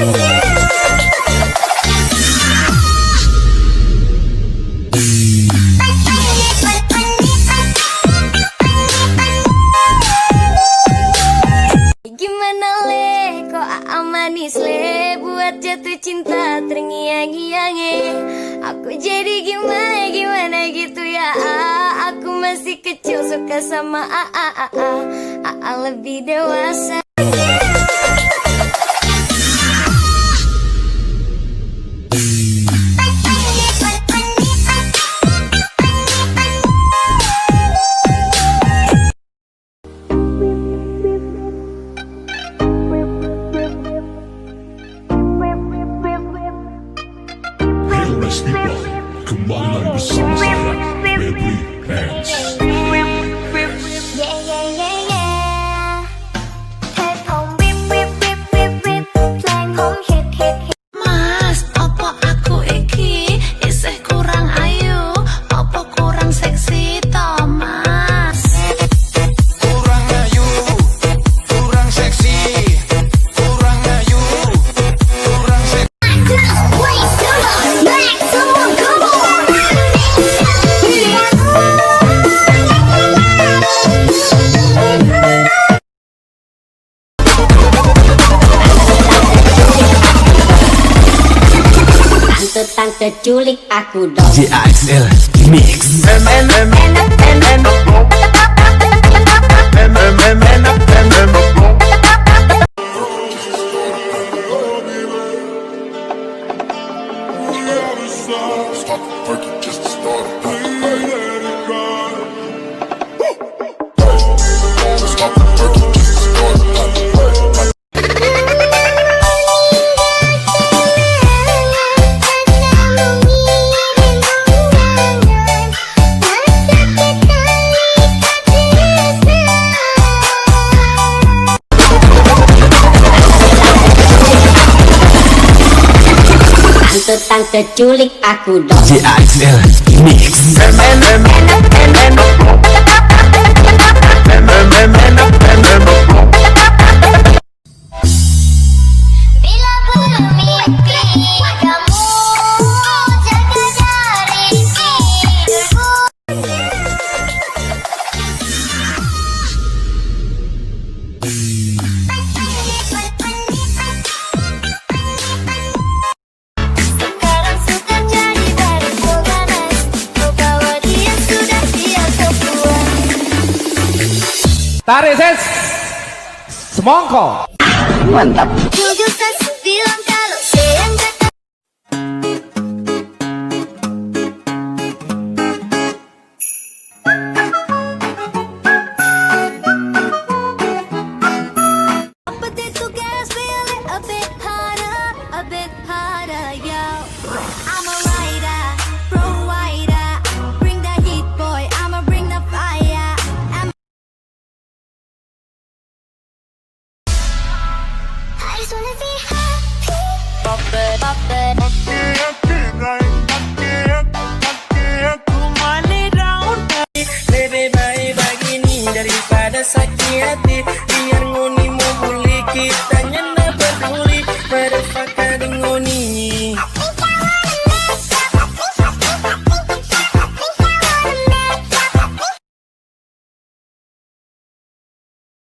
Gimana le, kok manis le, buat jatuh cinta terngiang-ngiang. Aku jadi gimana gitu ya. Aku masih kecil suka sama lebih dewasa. People, kembali lagi bersama saya, Baby Hands. Mas, opo aku iki isih kurang ayu, opo kurang seksi to, Mas? Kurang ayu, kurang seksi, kurang ayu, kurang seksi. Tante culik aku dong. JAXL Mix. Tante culik aku dong. JAXL Mix. Bila bermimpi kamu jaga dari tidurku. Sekarang sudah jadi baru ganas, kau bawa dia sudah siap keluar. Tarik ses semongko. Mantap. Jujur tak bilang kalau sayang kata. But they took gas, feel it a bit harder, yo. I'm a rider, pro rider. Bring the heat, boy, I'ma bring the fire. I just wanna be happy. Lebih baik begini daripada sakit hati.